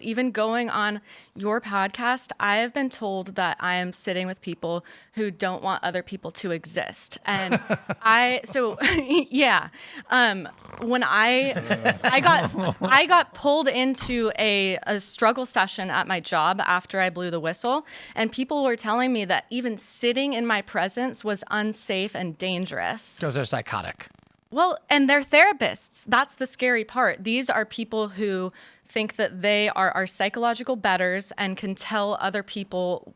Even going on your podcast, I have been told that I am sitting with people who don't want other people to exist. And yeah. When I got pulled into a struggle session at my job after I blew the whistle, and people were telling me that even sitting in my presence was unsafe and dangerous. Because they're psychotic. Well, and they're therapists. That's the scary part. These are people who think that they are our psychological betters and can tell other people,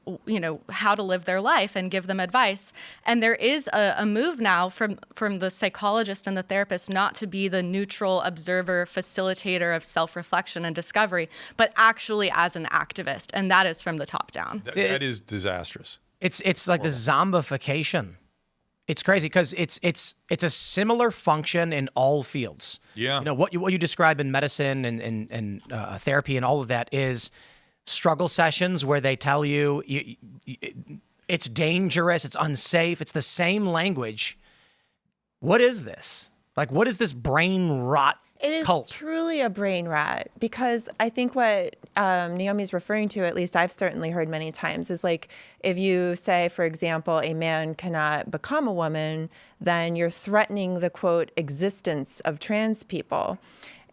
how to live their life and give them advice. And there is a move now from the psychologist and the therapist not to be the neutral observer, facilitator of self-reflection and discovery, but actually as an activist. And that is from the top down. That is disastrous. It's like the zombification. It's crazy because it's a similar function in all fields. Yeah. What you describe in medicine and therapy and all of that is struggle sessions where they tell you it's dangerous, it's unsafe. It's the same language. What is this? Like, what is this brain rot It is cult? Truly a brain rot, because I think what Naomi's referring to, at least I've certainly heard many times, is like if you say, for example, a man cannot become a woman, then you're threatening the, quote, existence of trans people.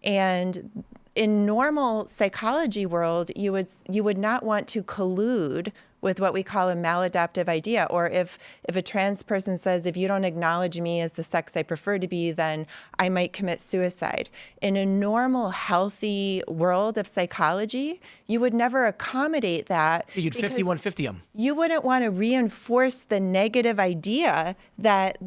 And in normal psychology world, you would not want to collude with what we call a maladaptive idea. Or if a trans person says, if you don't acknowledge me as the sex I prefer to be, then I might commit suicide. In a normal, healthy world of psychology, you would never accommodate that. You'd 5150 them. You wouldn't want to reinforce the negative idea that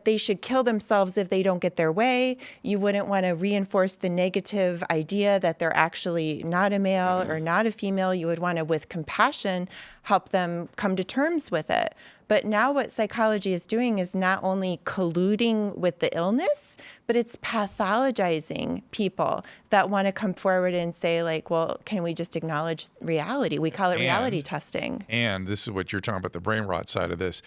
they should kill themselves if they don't get their way. You wouldn't want to reinforce the negative idea that they're actually not a male or not a female. You would want to, with compassion, help them come to terms with it. But now what psychology is doing is not only colluding with the illness, but it's pathologizing people that want to come forward and say, like, well, can we just acknowledge reality? We call it reality testing. And this is what you're talking about, the brain rot side of this,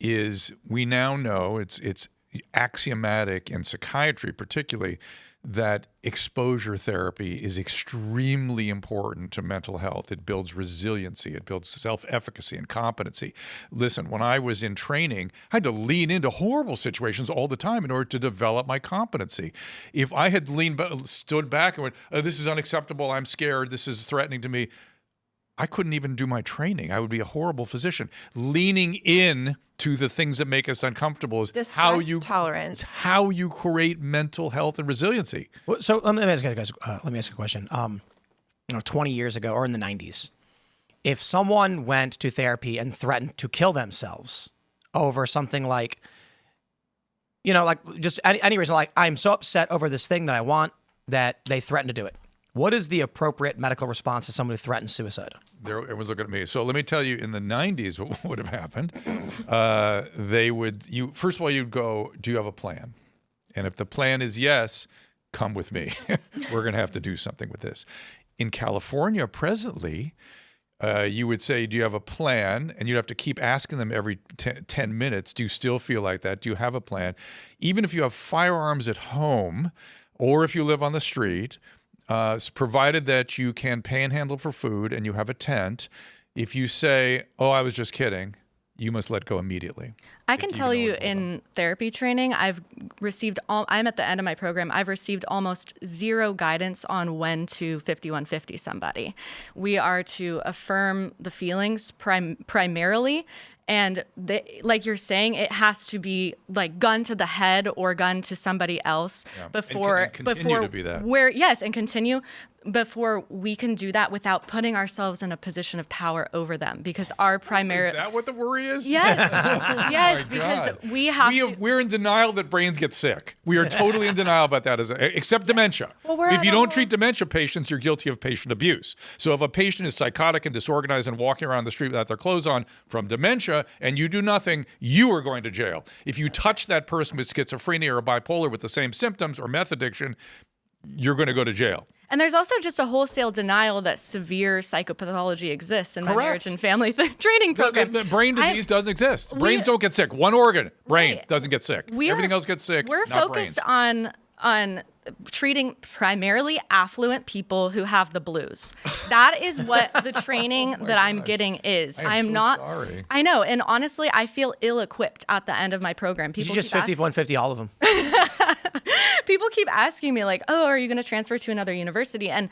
is we now know, it's axiomatic in psychiatry particularly, that exposure therapy is extremely important to mental health. It builds resiliency. It builds self-efficacy and competency. Listen, when I was in training, I had to lean into horrible situations all the time in order to develop my competency. If I had stood back and went, oh, this is unacceptable, I'm scared, this is threatening to me, I couldn't even do my training. I would be a horrible physician. Leaning in to the things that make us uncomfortable is tolerance. It's how you create mental health and resiliency. So let me ask you guys. Let me ask you a question. 20 years ago or in the 90s, if someone went to therapy and threatened to kill themselves over something like, like just any reason, like I'm so upset over this thing that I want that they threaten to do it. What is the appropriate medical response to someone who threatens suicide? Everyone's looking at me. So let me tell you, in the 90s, what would have happened? First of all, you'd go, do you have a plan? And if the plan is yes, come with me. We're going to have to do something with this. In California, presently, you would say, do you have a plan? And you'd have to keep asking them every 10 minutes, do you still feel like that? Do you have a plan? Even if you have firearms at home, or if you live on the street, provided that you can panhandle for food and you have a tent, if you say, oh, I was just kidding, you must let go immediately. I can tell you in therapy training, I'm at the end of my program, I've received almost zero guidance on when to 5150 somebody. We are to affirm the feelings primarily. And like you're saying, it has to be like gun to the head or gun to somebody else before and continue to be that. And continue before we can do that without putting ourselves in a position of power over them, because our primary. Is that what the worry is? Yes, yes, God. because we're in denial that brains get sick. We are totally in denial about that, except dementia. Well, if you don't treat dementia patients, you're guilty of patient abuse. So if a patient is psychotic and disorganized and walking around the street without their clothes on from dementia, and you do nothing, you are going to jail. If you touch that person with schizophrenia or bipolar with the same symptoms or meth addiction, you're going to go to jail. And there's also just a wholesale denial that severe psychopathology exists in my marriage and family training program. The brain disease doesn't exist. Brains don't get sick. One organ, brain, doesn't get sick. Everything else gets sick. We're not focused brains. on treating primarily affluent people who have the blues. That is what the training that I'm getting is. I am so not sorry. I know, and honestly, I feel ill-equipped at the end of my program. You just 50-150 all of them. People keep asking me like, "Oh, are you going to transfer to another university?" And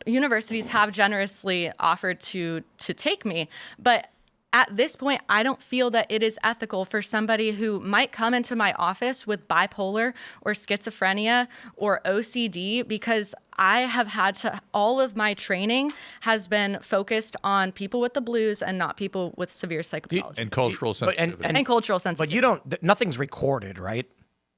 universities have generously offered to take me, but at this point, I don't feel that it is ethical for somebody who might come into my office with bipolar or schizophrenia or OCD, because I have had to, all of my training has been focused on people with the blues and not people with severe psychopathology. And cultural sensitivity. And cultural sensitivity. But nothing's recorded, right?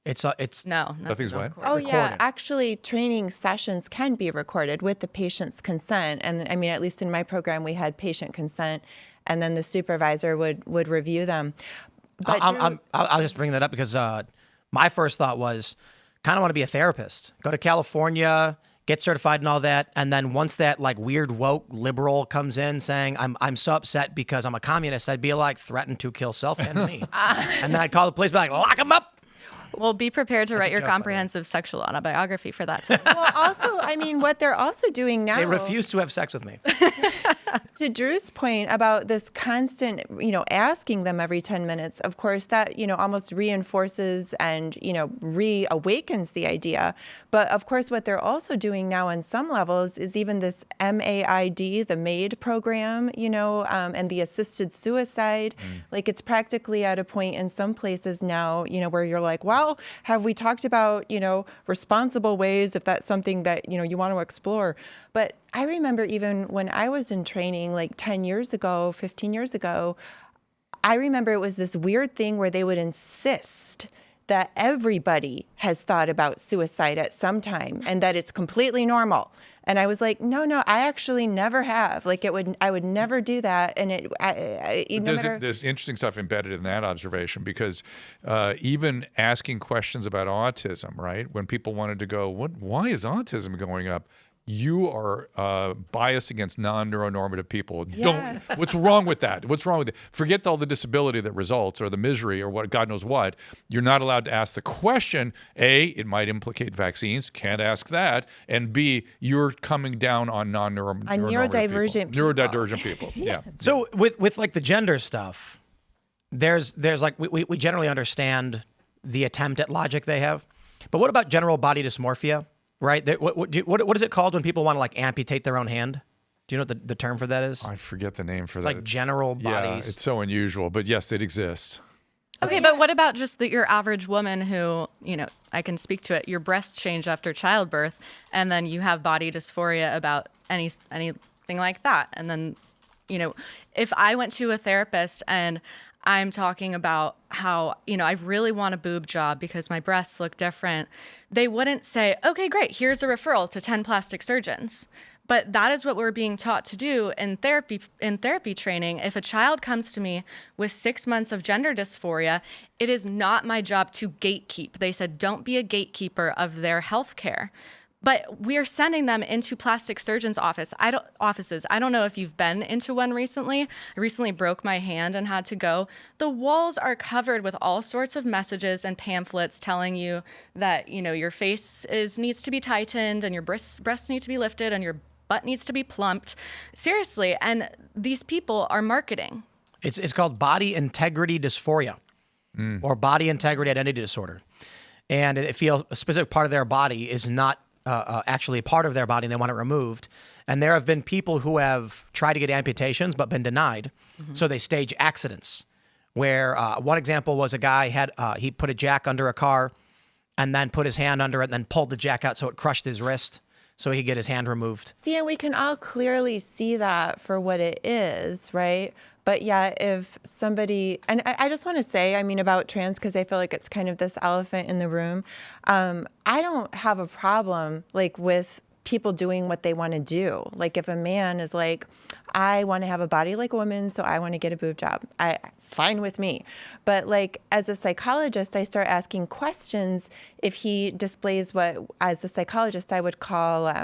It's No. Nothing's what? Oh, yeah. recorded. Actually, training sessions can be recorded with the patient's consent. And I mean, at least in my program, we had patient consent, and then the supervisor would review them. But I'll just bring that up because my first thought was kind of want to be a therapist. Go to California, get certified and all that. And then once that like weird woke liberal comes in saying, I'm so upset because I'm a communist, I'd be like, threaten to kill self and me. And then I'd call the police, be like, lock him up. Well, be prepared to write your joke, by the way. comprehensive sexual autobiography for that too. well, also, I mean, what they're also doing now. They refuse to have sex with me. To Drew's point about this constant, asking them every 10 minutes, of course, that, almost reinforces and, reawakens the idea. But of course, what they're also doing now on some levels is even this MAID, the MAID program, and the assisted suicide. Like it's practically at a point in some places now, where you're like, well, have we talked about, responsible ways if that's something that, you want to explore? But I remember even when I was in training like 10 years ago, 15 years ago, I remember it was this weird thing where they would insist that everybody has thought about suicide at some time and that it's completely normal. And I was like, no, I actually never have. Like I would never do that. And There's interesting stuff embedded in that observation because even asking questions about autism, right? When people wanted to go, why is autism going up? You are biased against non-neuronormative people. Yeah. What's wrong with that? What's wrong with it? Forget all the disability that results or the misery or what God knows what. You're not allowed to ask the question. A, it might implicate vaccines. Can't ask that. And B, you're coming down on neurodivergent people. Neurodivergent people. Yeah. So with like the gender stuff, there's like we generally understand the attempt at logic they have, but what about general body dysmorphia? Right? What is it called when people want to like amputate their own hand? Do you know what the term for that is? I forget the name for that. Like general bodies. Yeah, it's so unusual, but yes, it exists. Okay, but what about just your average woman who, I can speak to it, your breasts change after childbirth, and then you have body dysphoria about anything like that. And then, if I went to a therapist and I'm talking about how, I really want a boob job because my breasts look different, they wouldn't say, okay, great, here's a referral to 10 plastic surgeons. But that is what we're being taught to do in therapy training. If a child comes to me with 6 months of gender dysphoria, it is not my job to gatekeep. They said, don't be a gatekeeper of their health care. But we are sending them into plastic surgeons' offices. I don't know if you've been into one recently. I recently broke my hand and had to go. The walls are covered with all sorts of messages and pamphlets telling you that, your face needs to be tightened and your breasts need to be lifted and your butt needs to be plumped. Seriously, and these people are marketing. It's called body integrity dysphoria or body integrity identity disorder. And they feel a specific part of their body is not actually a part of their body and they want it removed. And there have been people who have tried to get amputations but been denied. Mm-hmm. So they stage accidents where one example was a guy he put a jack under a car and then put his hand under it and then pulled the jack out so it crushed his wrist so he could get his hand removed. See, and we can all clearly see that for what it is, right? But yeah, if somebody, and I just want to say, about trans, because I feel like it's kind of this elephant in the room. I don't have a problem with people doing what they want to do. Like if a man is like, I want to have a body like a woman, so I want to get a boob job. Fine with me. But as a psychologist, I start asking questions if he displays what, as a psychologist, I would call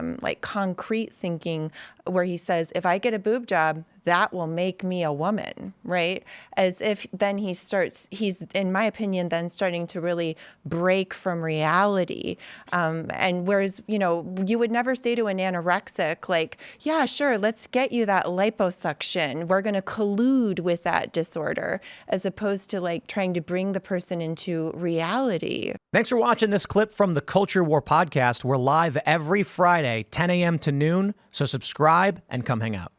concrete thinking where he says, if I get a boob job, that will make me a woman, right? As if then he's, in my opinion, then starting to really break from reality. And whereas, you would never say to an anorexic, like, yeah, sure, let's get you that liposuction. We're going to collude with that disorder, as opposed to like trying to bring the person into reality. Thanks for watching this clip from the Culture War podcast. We're live every Friday, 10 a.m. to noon. So subscribe and come hang out.